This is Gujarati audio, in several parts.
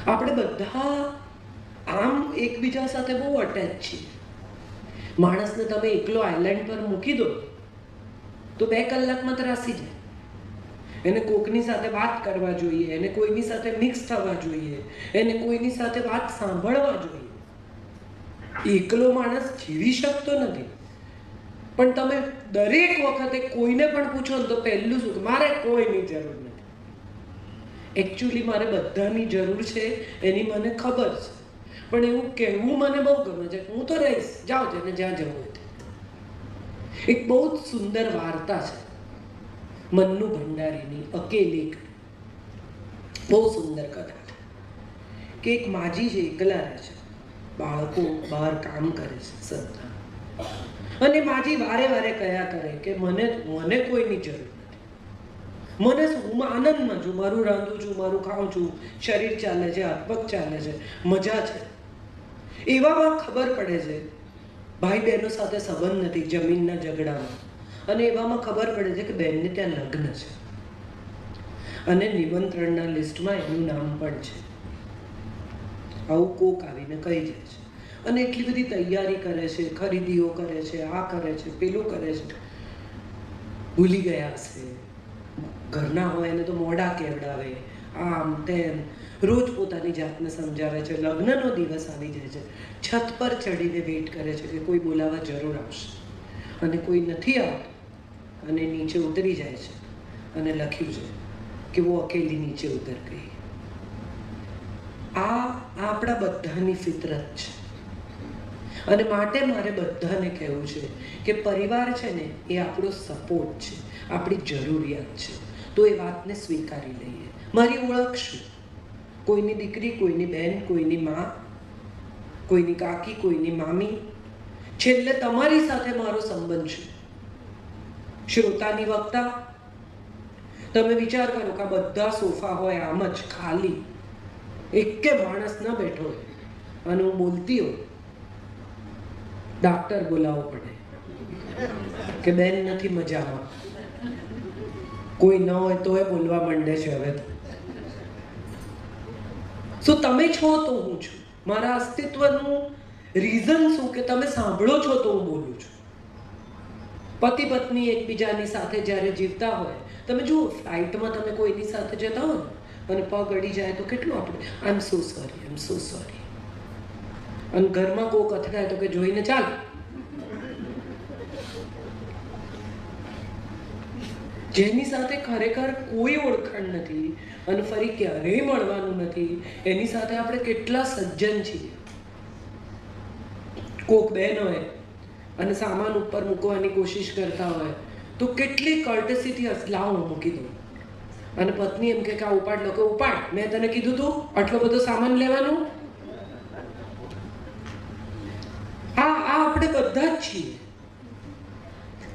આપણે બધા આમ એકબીજા સાથે બહુ અટેચ છીએ. માણસને તમે એકલો આઇલેન્ડ પર મૂકી દો તો 2 કલાકમાં ત્રાસી જાય. એને કોકની સાથે વાત કરવા જોઈએ, એને કોઈની સાથે મિક્સ થવા જોઈએ, એને કોઈની સાથે વાત સાંભળવા જોઈએ. એકલો માણસ જીવી શકતો નથી. પણ તમે દરેક વખતે કોઈને પણ પૂછો ને તો પહેલું શું, મારે કોઈની જરૂર નથી. એકચ્યુઅલી મારે બધાની જરૂર છે એની મને ખબર છે, પણ એવું કહેવું મને બહુ ગમે છે, હું તો રહીશ, જાઓ જેને જ્યાં જવું હોય. એક બહુ જ સુંદર વાર્તા છે મન્નુ ભંડારીની, અકેલી. બહુ સુંદર કથા છે કે એક માજી છે, એકલા રહે છે, બાળકો બહાર કામ કરે છે સંતા, અને માજી વારે વારે કયા કરે કે મને કોઈની જરૂર નથી. મને હું આનંદમાં છું, મારું રાંધું છું, મારું ખાઉં છું, શરીર ચાલે છે, હાથ પગ ચાલે છે, મજા છે. એવામાં ખબર પડે છે ભાઈ બહેનો સાથે સંબંધ નથી, જમીનના ઝઘડામાં. અને એવામાં ખબર પડે છે કે બહેનને ત્યાં લગ્ન છે અને નિમંત્રણના લિસ્ટમાં એનું નામ પણ છે. આવું કોક આવીને કહી જાય છે અને એટલી બધી તૈયારી કરે છે, ખરીદીઓ કરે છે, આ કરે છે, પેલું કરે છે. ભૂલી ગયા હશે, ઘરના હોય એને તો મોઢા કેવડાવે, આમ તેમ, રોજ પોતાની જાતને સમજાવે છે. લગ્નનો દિવસ આવી જાય છે, છત પર ચડીને વેઇટ કરે છે કે કોઈ બોલાવા જરૂર આવશે, અને કોઈ નથી આવતું અને નીચે ઉતરી જાય છે અને લખ્યું છે કે वो अकेली નીચે ઉતર ગઈ. આ આપણા બધાની ફિતરત છે. અને માટે મારે બધાને કહેવું છે કે પરિવાર છે ને એ આપણો સપોર્ટ છે, આપણી જરૂરિયાત છે. તો એ વાતને સ્વીકારી લઈએ. મારી ઓળખ શું? કોઈની દીકરી, કોઈની બહેન, કોઈની મા, કોઈની કાકી, કોઈની મામી. છેલ્લે તમારી સાથે મારો સંબંધ છે. શ્રોતાની વક્તા. તમે વિચાર કરો કે આ બધા સોફા હોય આમ જ ખાલી, એકે માણસ ન બેઠો હોય અને હું બોલતી હોય, ડાક્ટર બોલાવવો પડે કે બેન નથી મજામાં. કોઈ ન હોય તો એ બોલવા માંડે છે હવે તો. સો તમે છો તો હું છું. મારા અસ્તિત્વનું રીઝન શું કે તમે સાંભળો છો તો હું બોલું છું. પતિ પત્ની એકબીજાની સાથે જ્યારે જીવતા હોય, તમે જુઓ ફ્લાઇટમાં તમે કોઈની સાથે જતા હોય અને પગ અડી જાય તો કેટલું આપણે આઈ એમ સો સોરી, આઈ એમ સો સોરી. અને ઘરમાં કોક અથડાય તો કે જોઈને ચાલ. જેની સાથે ખરેખર કોઈ ઓળખાણ નથી અને ફરી ક્યારેય મળવાનું નથી, એની સાથે આપણે કેટલા સજ્જન છીએ. કોક બહેન હોય અને સામાન ઉપર મૂકવાની કોશિશ કરતા હોય તો કેટલી કર્ટસીથી લાવો મૂકી દો. અને પત્ની એમ કે આ ઉપાડ લો, કે ઉપાડ, મેં તને કીધું તું આટલો બધો સામાન લેવાનું. આ આપણે બધા જ છીએ.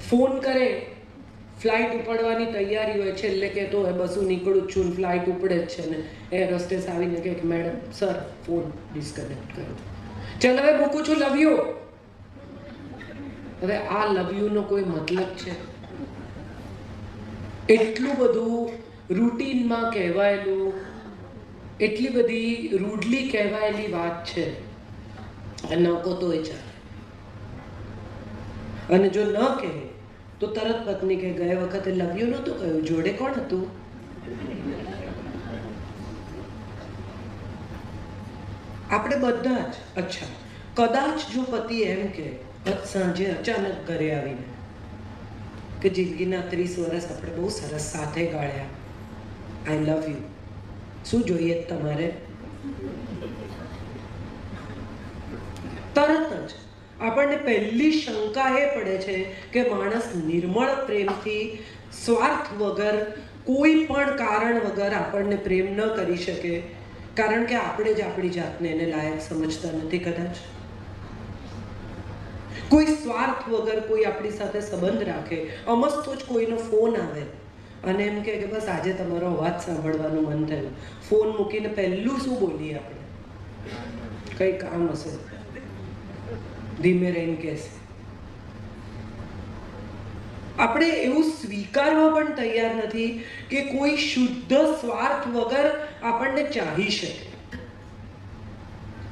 ફોન કરે, ફ્લાઇટ ઉપડવાની તૈયારી હોય, છેલ્લે કહેતો હોય બસ હું નીકળું જ છું, ફ્લાઇટ ઉપડે જ છે ને એર હોસ્ટેસ આવીને કહે કે મેડમ સર ફોન ડિસ્કનેક્ટ કરો. ચાલ હવે મૂકું છું, લવ યુ. હવે આ લવ યુ નો કોઈ મતલબ છે? એટલું બધું રૂટીનમાં કહેવાયેલું, એટલી બધી રૂડલી કહેવાયેલી વાત છે, ન કહો તોય ચાલે. અને જો ન કહે તો તરત પત્ની કે ગયા વખતે લવ યુ નહોતું કહ્યું, જોડે કોણ હતું? આપણે બધા જ. અચ્છા, કદાચ જો પતિ એમ કે સાંજે અચાનક ઘરે આવીને કે જિંદગીના 30 વર્ષ આપણે બહુ સરસ સાથે ગાળ્યા, આઈ લવ યુ, શું જોઈએ તમારે? તરત જ આપણને પહેલી શંકા એ પડે છે કે માણસ નિર્મળ પ્રેમથી, સ્વાર્થ વગર, કોઈ પણ કારણ વગર આપણને પ્રેમ ન કરી શકે, કારણ કે આપણે જ આપણી જાતને એને લાયક સમજતા નથી. કદાચ કોઈ સ્વાર્થ વગર કોઈ આપણી સાથે સંબંધ રાખે, અમસ્તો જ કોઈનો ફોન આવે અને એમ કે બસ આજે તમારો અવાજ સાંભળવાનું મન થયું, ફોન મૂકીને પહેલું શું બોલીએ આપણે? કઈ કામ હશે, ધીમે રહીને કહેશે. આપણે એવું સ્વીકારવા પણ તૈયાર નથી કે કોઈ શુદ્ધ સ્વાર્થ વગર આપણને ચાહી શકે.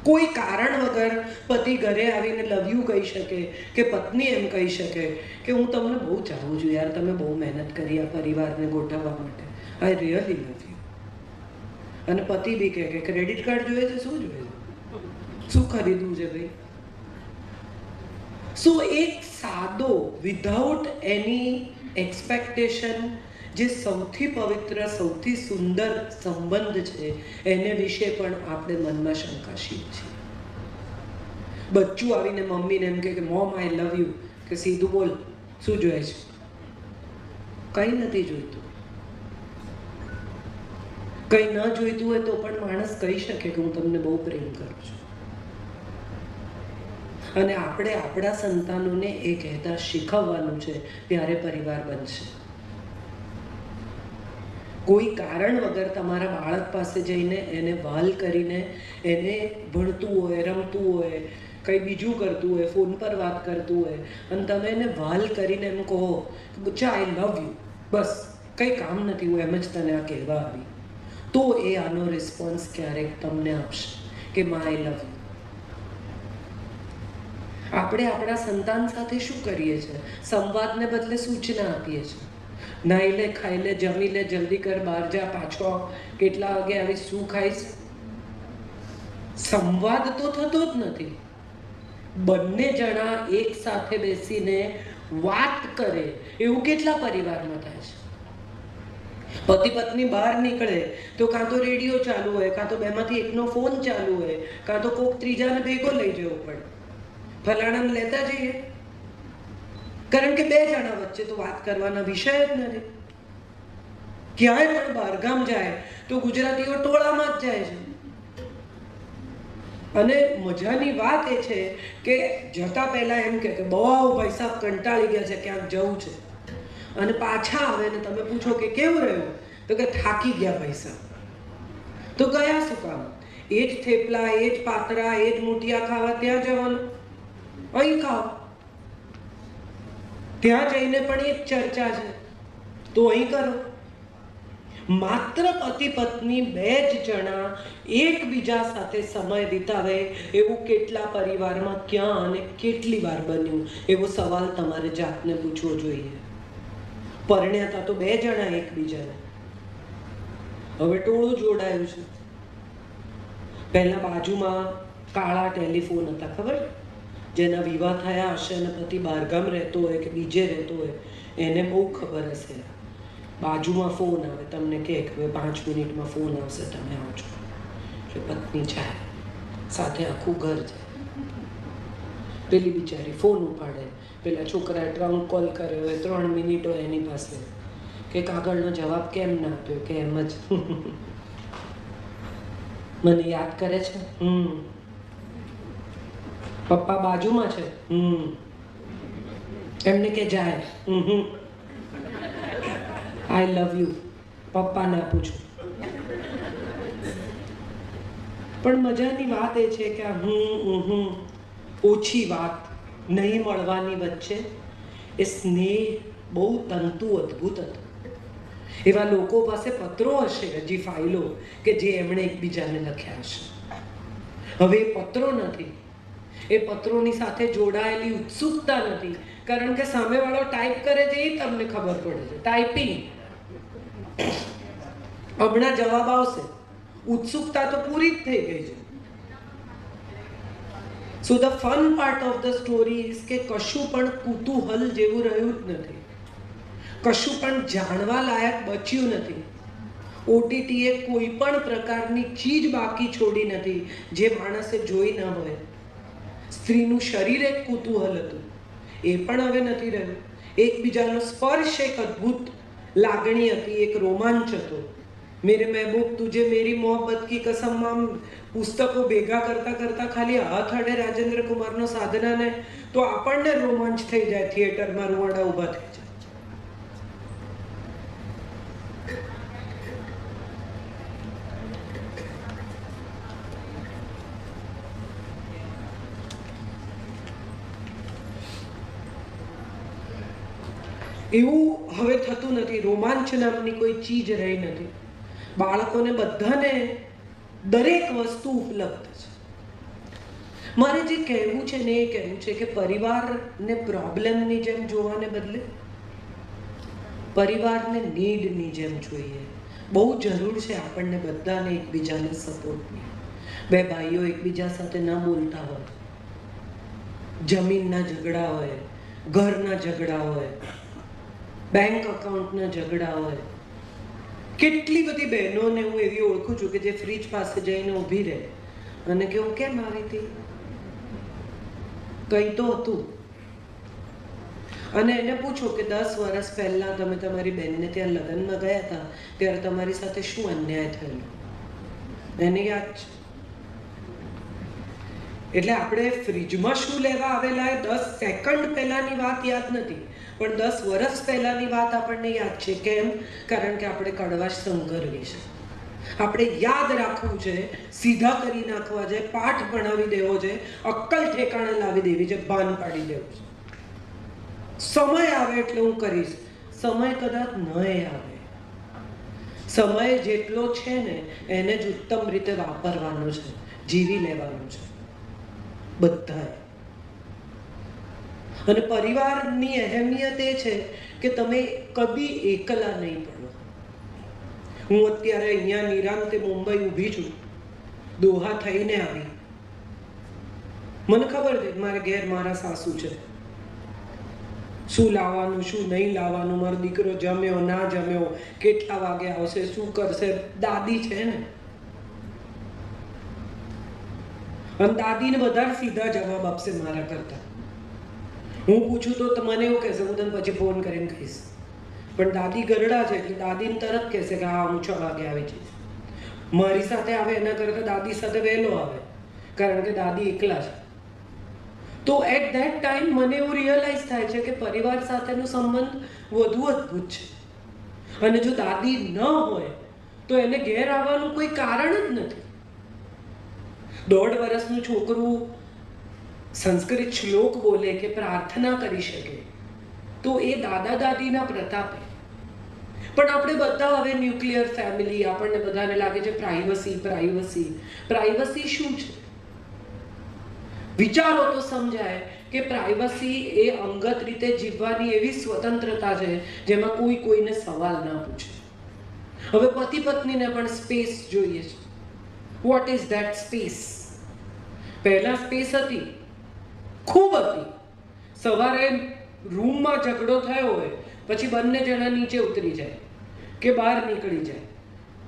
કોઈ કારણ વગર પતિ ઘરે આવીને લવ યુ કહી શકે કે પત્ની એમ કહી શકે કે હું તમને બહુ ચાહું છું યાર, તમે બહુ મહેનત કરી આ પરિવારને ગોઠવવા માટે, આઈ રિયલી લવ યુ. અને પતિ બી કહે કે ક્રેડિટ કાર્ડ જોઈએ છે, શું જોઈએ છે, શું ખરીદવું છે ભાઈ. સો એક સાદો વિધાઉટ એની એક્સપેક્ટેશન જે સૌથી પવિત્ર સૌથી સુંદર સંબંધ છે એને વિશે પણ આપણે મનમાં શંકાશીલ છીએ. બચ્ચું આવીને મમ્મીને એમ કે મોમ આઈ લવ યુ, કે સીધું બોલ શું જોઈએ છે, કંઈ નથી જોઈતું. કંઈ ન જોઈતું હોય તો પણ માણસ કહી શકે કે હું તમને બહુ પ્રેમ કરું છું. અને આપણે આપણા સંતાનોને એ કહેતા શીખવવાનું છે, ત્યારે પરિવાર બનશે. કોઈ કારણ વગર તમારા બાળક પાસે જઈને એને વહાલ કરીને એને ભણતું હોય, રમતું હોય, કંઈ બીજું કરતું હોય, ફોન પર વાત કરતું હોય અને તમે એને વહાલ કરીને એમ કહો બચ્ચા આઈ લવ યુ, બસ કંઈ કામ નથી, હું એમ જ તને આ કહેવા આવી, તો એ આનો રિસ્પોન્સ ક્યારેક તમને આપશે કે મા આઈ લવ યુ. આપણે આપણા સંતાન સાથે શું કરીએ છીએ? સંવાદને બદલે સૂચના આપીએ છીએ. નાઈ લે, ખાઈ લે, જમી લે, જલ્દી કર, બહાર જા, પાછો કેટલા વાગે આવીશ, શું ખાઈશ. સંવાદ તો થતો જ નથી. બંને જણા એક સાથે બેસીને વાત કરે એવું કેટલા પરિવારમાં થાય છે? પતિ પત્ની બહાર નીકળે તો કાં તો રેડિયો ચાલુ હોય, કાં તો બેમાંથી એકનો ફોન ચાલુ હોય, કાં તો કોક ત્રીજાને ભેગો લઈ જવો પડે, ફલાણાને લેતા જઈએ, કારણ કે બે જણા વચ્ચે તો વાત કરવાના વિષય જ નથી. ક્યાંય પણ બહારગામ જાય તો ગુજરાતીઓ ટોળામાં જ જાય છે. અને મજાની વાત એ છે કે જતા પહેલા એમ કે બહુ ભાઈ સાહેબ કંટાળી ગયા છે, ક્યાંક જવું છે, અને પાછા આવે ને તમે પૂછો કે કેવું રહ્યું, તો કે થાકી ગયા ભાઈ સાહેબ. તો ગયા શું કામ? એ જ થેપલા, એ જ પાતરા, એ જ મૂઠિયા ખાવા ત્યાં જવાનું? અહીં ખાઓ. ત્યાં જઈને પણ એ જ ચર્ચા છે, તો અહીં કરો. માત્ર પતિ પત્ની બે જ જણા એકબીજા સાથે સમય વિતાવે એવું કેટલા પરિવારમાં ક્યાં અને કેટલી વાર બન્યું? એવો સવાલ તમારે જાતને પૂછવો જોઈએ. પરણ્યા હતા તો બે જણા એકબીજાને, હવે ટોળું જોડાયું છે. પહેલા બાજુમાં કાળા ટેલિફોન હતા, ખબર? જેના વિવાહ થયા હશે અને પતિ બહારગામ રહેતો હોય કે બીજે રહેતો હોય એને બહુ ખબર હશે. બાજુમાં ફોન આવે, તમને કહે કે 5 મિનિટમાં ફોન આવશે, તમે આવજો. એટલે પત્ની જાય, સાથે આખું ઘર જાય. પેલી બિચારી ફોન ઉપાડે, પેલા છોકરાએ ટ્રંક કોલ કર્યો હોય, 3 મિનિટ હોય એની પાસે, કે કાગળનો જવાબ કેમ ના આપ્યો, કે એમ જ મને યાદ કરે છે, પપ્પા બાજુમાં છે, એમને કે જાય, આઈ લવ યુ, પપ્પા ના પૂછો. પણ મજાની વાત એ છે કે આ ઓછી વાત, નહીં મળવાની વચ્ચે એ સ્નેહ બહુ તંતુ અદ્ભુત હતું. એવા લોકો પાસે પત્રો હશે, હજી ફાઇલો, કે જે એમણે એકબીજાને લખ્યા હશે. હવે એ પત્રો નથી, એ પત્રોની સાથે જોડાયેલી ઉત્સુકતા નથી, કારણ કે સામેવાળો ટાઈપ કરે છે એ તમને ખબર પડે છે, ટાઈપિંગ. હમણાં જવાબ આવશે, ઉત્સુકતા તો પૂરી જ થઈ ગઈ છે. So the fun part of the story is કે કશું પણ કુતૂહલ જેવું રહ્યું જ નથી, કશું પણ જાણવા લાયક બચ્યું નથી. ઓટીટીએ કોઈ પણ પ્રકારની ચીજ બાકી છોડી નથી જે માણસે જોઈ ન હોય. સ્ત્રીનું શરીર એક કુતૂહલ હતું, એ પણ હવે નથી રહ્યું. એકબીજાનો સ્પર્શ એક અદ્ભુત લાગણી હતી, એક રોમાંચ હતો. મેરે મહેબૂબ તુજે મેરી મોહબ્બત કી કસમમાં પુસ્તકો ભેગા કરતા કરતા ખાલી હાથ અડે રાજેન્દ્ર કુમારનો સાધનાને તો આપણને રોમાંચ થઈ જાય, થિયેટરમાં રૂવાડા ઊભા થઈ જાય. એવું હવે થતું નથી. રોમાંચ નામની કોઈ ચીજ રહી નથી. બાળકોને બધાને દરેક વસ્તુ ઉપલબ્ધ છે. મારે જે કહેવું છે ને એ કહેવું છે કે પરિવારને પ્રોબ્લેમની જેમ જોવાને બદલે પરિવારને નીડની જેમ જોઈએ. બહુ જરૂર છે આપણને બધાને એકબીજાને સપોર્ટની. બે ભાઈઓ એકબીજા સાથે ન બોલતા હોય, જમીનના ઝઘડા હોય, ઘરના ઝઘડા હોય, બેંક અકાઉન્ટના ઝઘડા હોય. કેટલી બધી બહેનોને હું એવી ઓળખું છું કે જે ફ્રીજ પાસે જઈને ઊભી રહે અને કે હું કેમ આવી હતી, કંઈ તો હતું. અને એને પૂછો કે 10 વર્ષ પહેલા તમે તમારી બહેનને ત્યાં લગ્નમાં ગયા હતા ત્યારે તમારી સાથે શું અન્યાય થયેલો, એને યાદ છે. એટલે આપણે ફ્રીજમાં શું લેવા આવેલા એ 10 સેકન્ડ પહેલાની વાત યાદ નથી, પણ 10 વર્ષ પહેલાની વાત આપણને યાદ છે. કેમ? કારણ કે આપણે કડવાશ સંઘરવી છે. આપણે યાદ રાખવું છે, સીધા કરી નાખવા છે, પાઠ ભણાવી દેવો છે, અક્કલ ઠેકાણે લાવી દેવી છે, ભાન પાડી દેવું છે. સમય આવે એટલે હું કરીશ. સમય કદાચ ન આવે. સમય જેટલો છે ને એને જ ઉત્તમ રીતે વાપરવાનો છે, જીવી લેવાનું છે બધાએ. અને પરિવારની અહેમિયત એ છે કે તમે કદી એકલા નહીં પડો. હું અત્યારે અહીંયા નિરાંતે મુંબઈ ઊભી છું, દોહા થઈને આવી. મને ખબર છે મારે ઘેર મારા સાસુ છે, શું લાવવાનું શું નહીં લાવવાનું, મારો દીકરો જમ્યો ના જમ્યો, કેટલા વાગે આવશે, શું કરશે. દાદી છે ને, અને દાદીને વધારે સીધા જવાબ આપશે મારા કરતા. હું પૂછું તો મને એવું કહેશે હું તને પછી ફોન કરીને કહીશ, પણ દાદી ગરડા છે એટલે દાદીને તરત કહેશે કે હા હું 6 વાગે આવી જઈશ. મારી સાથે આવે એના કરતાં દાદી સાથે વહેલો આવે, કારણ કે દાદી એકલા છે. તો એટ ધેટ ટાઈમ મને એવું રિયલાઇઝ થાય છે કે પરિવાર સાથેનો સંબંધ વધુ અદ્ભુત છે. અને જો દાદી ન હોય તો એને ઘેર આવવાનું કોઈ કારણ જ નથી. 1.5 વર્ષનું છોકરું સંસ્કૃત શ્લોક બોલે કે પ્રાર્થના કરી શકે તો એ દાદા દાદીના પ્રતાપે. પણ આપણે બધા હવે ન્યુક્લિયર ફેમિલી, આપણને બધાને લાગે છે પ્રાઇવસી પ્રાઇવસી પ્રાઇવસી શું છે? વિચારો તો સમજાય કે પ્રાઇવસી એ અંગત રીતે જીવવાની એવી સ્વતંત્રતા છે જેમાં કોઈ કોઈને સવાલ ના પૂછે. હવે પતિ પત્નીને પણ સ્પેસ જોઈએ છે. What is that space? પહેલા સ્પેસ હતી, ખૂબ હતી. સવારે રૂમમાં ઝઘડો થયો હોય પછી બંને જણા નીચે ઉતરી જાય કે બહાર નીકળી જાય.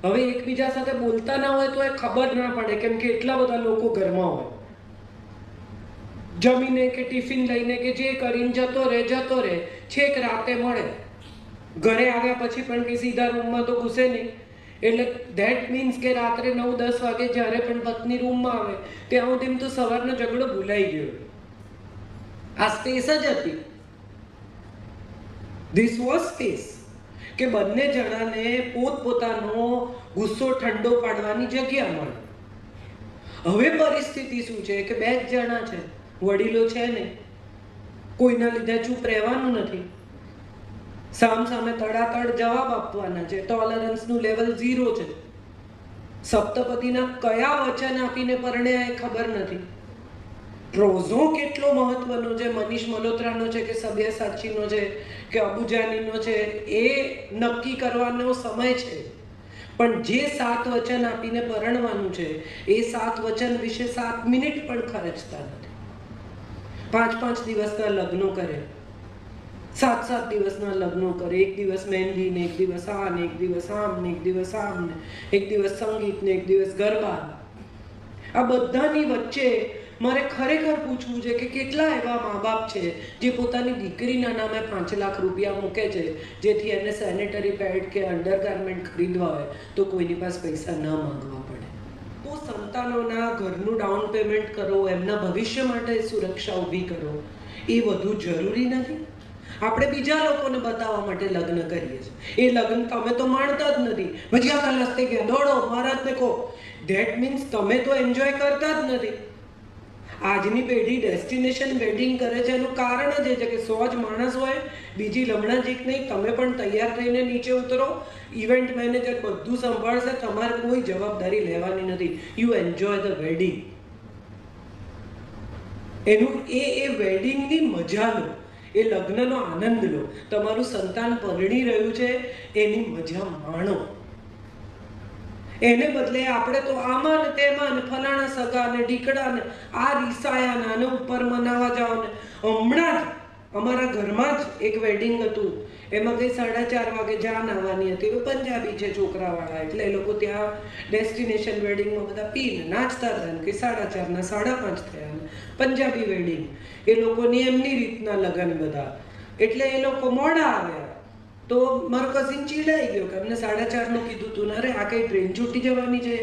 હવે એકબીજા સાથે બોલતા ના હોય તો એ ખબર ના પડે, કેમ કે એટલા બધા લોકો ઘરમાં હોય. જમીને કે ટિફિન લઈને કે જે કરીને જતો રહે, છેક રાતે મળે. ઘરે આવ્યા પછી પણ કે સીધા રૂમમાં તો ઘૂસે નહીં. એટલે ધેટ મીન્સ કે રાત્રે 9-10 વાગે જ્યારે પણ પત્ની રૂમમાં આવે ત્યાં સુધી તો સવારનો ઝઘડો ભૂલાઈ ગયો. આ સ્પેસ જ હતી. ધીસ વોઝ સ્પેસ કે બંને જણાને પોતપોતાનો ગુસ્સો ઠંડો પાડવાની જગ્યા મળે. હવે પરિસ્થિતિ શું છે કે 2 જ જણા છે, વડીલો છે ને, કોઈના લીધે ચૂપ રહેવાનું નથી. સામ સામે તડાતડ જવાબ આપવાના છે. ટોલરન્સનું લેવલ 0 છે. સપ્તપદીના કયા વચન આપીને પરણ્યા એ ખબર નથી. પ્રોઝો કેટલો મહત્વનો છે, મનીષ મલ્હોત્રાનો છે કે સબ્યાસાચીનો છે કે અબુજાનીનો છે, એ નક્કી કરવાનો સમય છે. પણ જે 7 વચન આપીને પરણવાનું છે એ 7 વચન વિશે 7 મિનિટ પણ ખર્ચતા નથી. 5-5 દિવસના લગ્નો કરે, 7-7 દિવસના લગ્નો કરે. એક દિવસ મહેંદી ને, એક દિવસ આ ને, એક દિવસ આમ ને, એક દિવસ આમ ને, એક દિવસ સંગીત ને, એક દિવસ ગરબા. આ બધાની વચ્ચે મારે ખરેખર પૂછવું છે કે કેટલા એવા મા બાપ છે જે પોતાની દીકરીના નામે 5 લાખ રૂપિયા મૂકે છે જેથી એને સેનેટરી પેડ કે અંડરગાર્મેન્ટ ખરીદવા હોય તો કોઈની પાસે પૈસા ન માંગવા પડે. તો સંતાનોના ઘરનું ડાઉન પેમેન્ટ કરો, એમના ભવિષ્ય માટે સુરક્ષા ઊભી કરો, એ વધુ જરૂરી નથી? આપણે બીજા લોકોને બતાવવા માટે લગ્ન કરીએ છીએ. એ લગ્ન તમે તો માણતા જ નથી. ભજીયા ખલાસ થઈ ગયા, દોડો મહારાજને કહો. ધેટ મીન્સ તમે તો એન્જોય કરતા જ નથી. આજની પેઢી ડેસ્ટિનેશન વેડિંગ કરે છે એનું કારણ જ એ છે કે 100 જ માણસ હોય, બીજી લમણાજીક નહીં. તમે પણ તૈયાર થઈને નીચે ઉતરો, ઇવેન્ટ મેનેજર બધું સંભાળશે, તમારે કોઈ જવાબદારી લેવાની નથી. You enjoy the wedding. એનું એ વેડિંગની મજા લો, એ લગ્નનો આનંદ લો. તમારું સંતાન પરણી રહ્યું છે એની મજા માણો. એને બદલે આપણે તો આમાં ને તેમાં ને ફલાણા સગા ને ઢીકડા ને આ રીસાયા ને આને ઉપર મનાવા જાઓ ને. હમણાં જ અમારા ઘરમાં જ એક વેડિંગ હતું, એમાં કંઈ 4:30 વાગે જાન આવવાની હતી. પંજાબી છે છોકરાવાળા, એટલે એ લોકો ત્યાં ડેસ્ટિનેશન વેડિંગમાં બધા પીને નાચતા હતા ને, કે 4:30 ના 5:30 થયા ને પંજાબી વેડિંગ. એ લોકોની એમની રીતના લગ્ન બધા, એટલે એ લોકો મોડા આવ્યા. તો મારો કઝિન ચીડાઈ ગયો કે અમને 4:30 નું કીધું તું ને. અરે આ કઈ ટ્રેન છૂટી જવાની છે?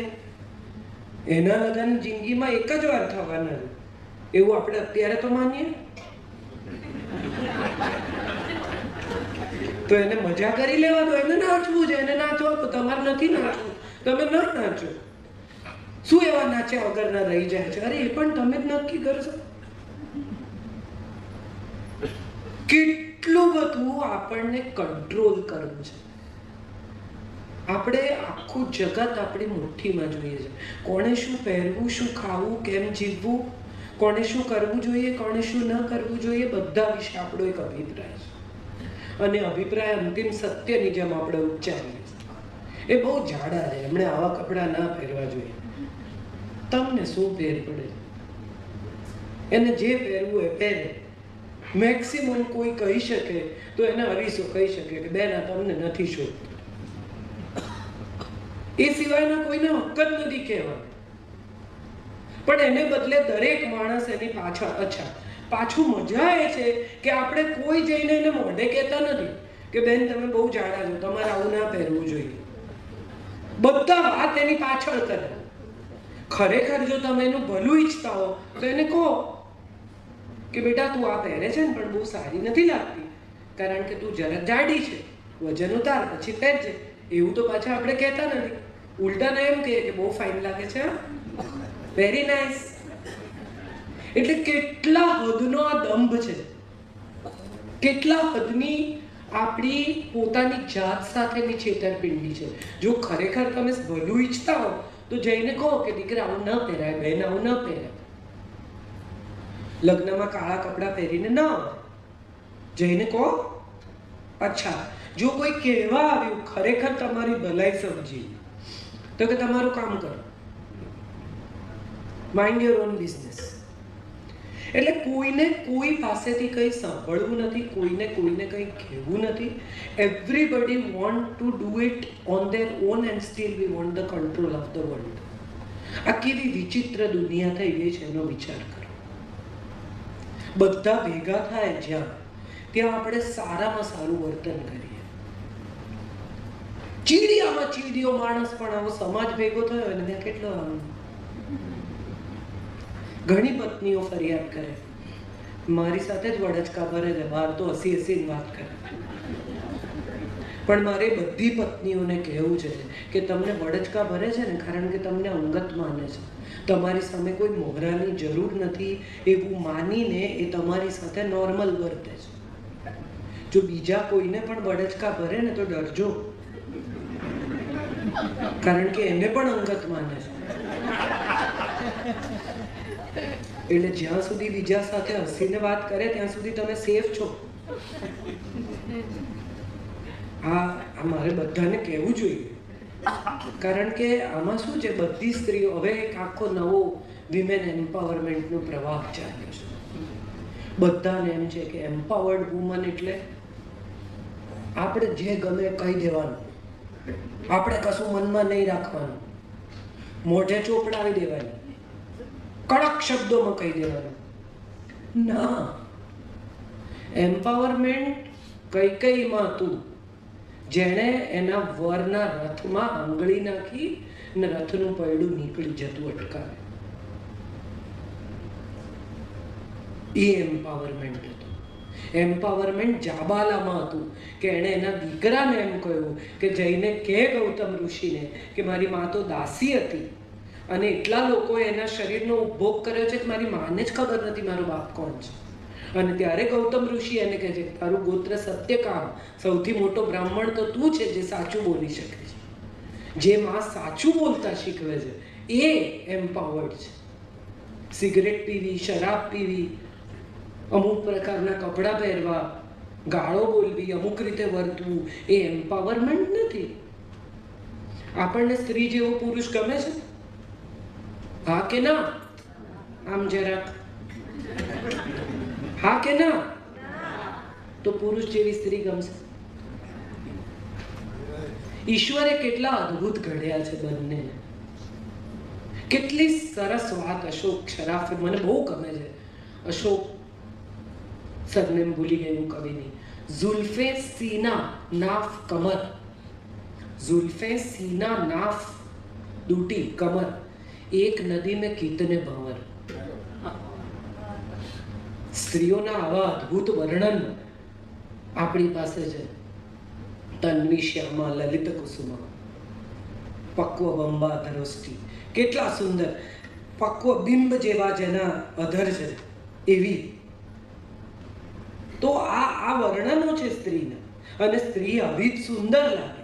એના લગ્ન જિંદગીમાં એક જ વાર થવાના, એવું આપણે અત્યારે તો માનીએ. તો એને મજા કરી લેવા દો, એને નાચવું છે, એને નાચવા તો. તમારે નથી નાચવું, તમે ન નાચો. શું એવા નાચ્યા વગરના રહી જાય છે? અરે એ પણ તમે જ નક્કી કરશો. કેટલું બધું આપણને કંટ્રોલ કરવું છે. આપણે આખું જગત આપણી મુઠ્ઠીમાં જોઈએ છે. કોણે શું પહેરવું, શું ખાવું, કેમ જીવવું, કોણે શું કરવું જોઈએ, કોણે શું ન કરવું જોઈએ, બધા વિશે આપણો એક અભિપ્રાય છે. અને અભિપ્રાય અંતિમ સત્યની જેમ આપણે ઉચ્ચારીએ. એ બહુ જાડા છે, એમણે આવા કપડાં ના પહેરવા જોઈએ. તમને શું ફેર પડે? એને જે પહેરવું એ પહેરે. મેક્સિમમ કોઈ કહી શકે તો એને અરીસો કહી શકે કે બેન આ તમને નથી શોધતું. એ સિવાયના કોઈને હક જ નથી કહેવા. પણ એને બદલે દરેક માણસ એની પાછું મજા એ છે કે આપણે કોઈ જઈને એને મોઢે કહેતા નથી કે બેન તમે બહુ જાડા છો, તમારે આવું ના પહેરવું જોઈએ. બધા વાત એની પાછળ કરે. ખરેખર જો તમે એનું ભલું ઈચ્છતા હો તો એને કહો કે બેટા તું આ પહેરે છે ને પણ બહુ સારી નથી લાગતી, કારણ કે તું જરાક જાડી છે, વજન ઉતાર પછી પહેરજે. એવું તો પાછા આપણે કહેતા નથી. ઉલટાને એમ કહે કે બહુ ફાઇન લાગે છે, વેરી નાઇસ. એટલે કેટલા હદનો આ દંભ છે, કેટલા હદની આપણી પોતાની જાત સાથેની છેતરપિંડી છે. જો ખરેખર તમે ભલું ઈચ્છતા હો તો જઈને કહો કે દીકરા આવું ન પહેરાય, બહેન આવું ન પહેરાય. લગ્નમાં કાળા કપડાં પહેરીને ન જઈને કહો. અચ્છા, જો કોઈ કહેવા આવ્યું ખરેખર તમારી ભલાઈ સમજી તો કે તમારું કામ કરો, માઇન્ડ યોર ઓન બિઝનેસ. એટલે કોઈને કોઈ પાસેથી કંઈ સાંભળવું નથી, કોઈને કંઈ કહેવું નથી. Everybody want to do it on there on and steel we want the control of the world. આ કેવી વિચિત્ર દુનિયા થઈ ગઈ છે એનો વિચાર કરો. બધા ભેગા થાય જ્યાં ત્યાં આપણે સારામાં સારું વર્તન કરીએ. ચીડિયામાં ચીડિયો માણસ પણ આવો સમાજ ભેગો થયો અને ત્યાં કેટલો ઘણી પત્નીઓ ફરિયાદ કરે મારી સાથે જ વડચકા ભરે છે, બહાર તો હસી વાત કરે. પણ મારે બધી પત્નીઓને કહેવું છે કે તમને વડચકા ભરે છે ને કારણ કે તમને અંગત માને છે. તમારી સામે કોઈ મોહરાની જરૂર નથી એવું માનીને એ તમારી સાથે નોર્મલ વર્તે છે. જો બીજા કોઈને પણ વડચકા ભરે ને તો ડરજો, કારણ કે એને પણ અંગત માને છે. એટલે જ્યાં સુધી બીજા સાથે હસીને વાત કરે ત્યાં સુધી તમે સેફ છો. આ મારે બધાને કહેવું જોઈએ, કારણ કે આમાં શું છે, બધી સ્ત્રીઓ હવે એક આખો નવો વિમેન એમ્પાવરમેન્ટનો પ્રવાહ ચાલ્યો છે. બધાને એમ છે કે એમ્પાવર્ડ વુમન એટલે આપણે જે ગમે કહી દેવાનું, આપણે કશું મનમાં નહીં રાખવાનું, મોઢે ચોપડાવી દેવાની, કડક શબ્દોમાં કહી દેવાનું. ના, એમ્પાવરમેન્ટ કઈકઈમાં હતું, જેણે એના વરના રથમાં આંગળી નાખી ને રથનું પૈડું નીકળી જતું અટકાવે. એ એમ્પાવરમેન્ટ હતું. એમ્પાવરમેન્ટ જાબાલામાં હતું કે એણે એના દીકરાને એમ કહ્યું કે જઈને કહે ગૌતમ ઋષિને કે મારી મા તો દાસી હતી અને એટલા લોકોએ એના શરીરનો ઉપભોગ કર્યો છે કે મારી માને જ ખબર નથી મારો બાપ કોણ છે. અને ત્યારે ગૌતમ ઋષિ એને કહે છે તારું ગોત્ર સત્યકામ, સૌથી મોટો બ્રાહ્મણ તો તું છે જે સાચું બોલી શકે છે. જે માં સાચું બોલતા શીખવે છે એ એમ્પાવર્ડ છે. સિગરેટ પીવી, શરાબ પીવી, અમુક પ્રકારના કપડાં પહેરવા, ગાળો બોલવી, અમુક રીતે વર્તવું, એ એમ્પાવરમેન્ટ નથી. આપણને સ્ત્રી જેવો પુરુષ ગમે છે? હા કે ના? આમ જરાક હા કે ના? તો પુરુષ જેવી સ્ત્રી ગમશે? ઈશ્વરે કેટલા અદ્ભુત ઘડ્યા છે બંને. કેટલી સરસ વાત અશોક શરાફે, મને બહુ ગમે છે. અશોક સરનેમ ભૂલી ગયું કવિની. ઝુલ્ફે સીના નાફ કમર, ઝુલ્ફે સીના નાફ દૂટી કમર, એક નદી મેં કિતને ભંવર. સ્ત્રીઓના આવા અદ્ભુત વર્ણન આપણી પાસે છે. તન્વી શ્યામા લલિત કુસુમા પક્વ બંબા ધરોષ્ટી. કેટલા સુંદર પક્વ બિંબ જેવા જેના અધર છે એવી. તો આ વર્ણનો છે સ્ત્રીના. અને સ્ત્રી આવી જ સુંદર લાગે.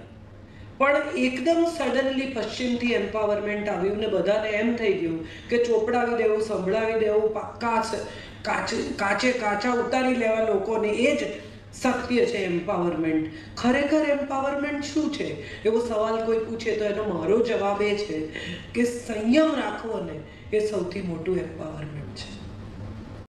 પણ એકદમ સડનલી પશ્ચિમથી એમ્પાવરમેન્ટ આવ્યું ને બધાને એમ થઈ ગયું કે ચોપડાવી દેવું, સંભળાવી દેવું, કાચે કાચા ઉતારી લેવા લોકોને, એ જ સત્ય છે એમ્પાવરમેન્ટ. ખરેખર એમ્પાવરમેન્ટ શું છે એવો સવાલ કોઈ પૂછે તો એનો મારો જવાબ એ છે કે સંયમ રાખવો ને એ સૌથી મોટું એમ્પાવરમેન્ટ છે.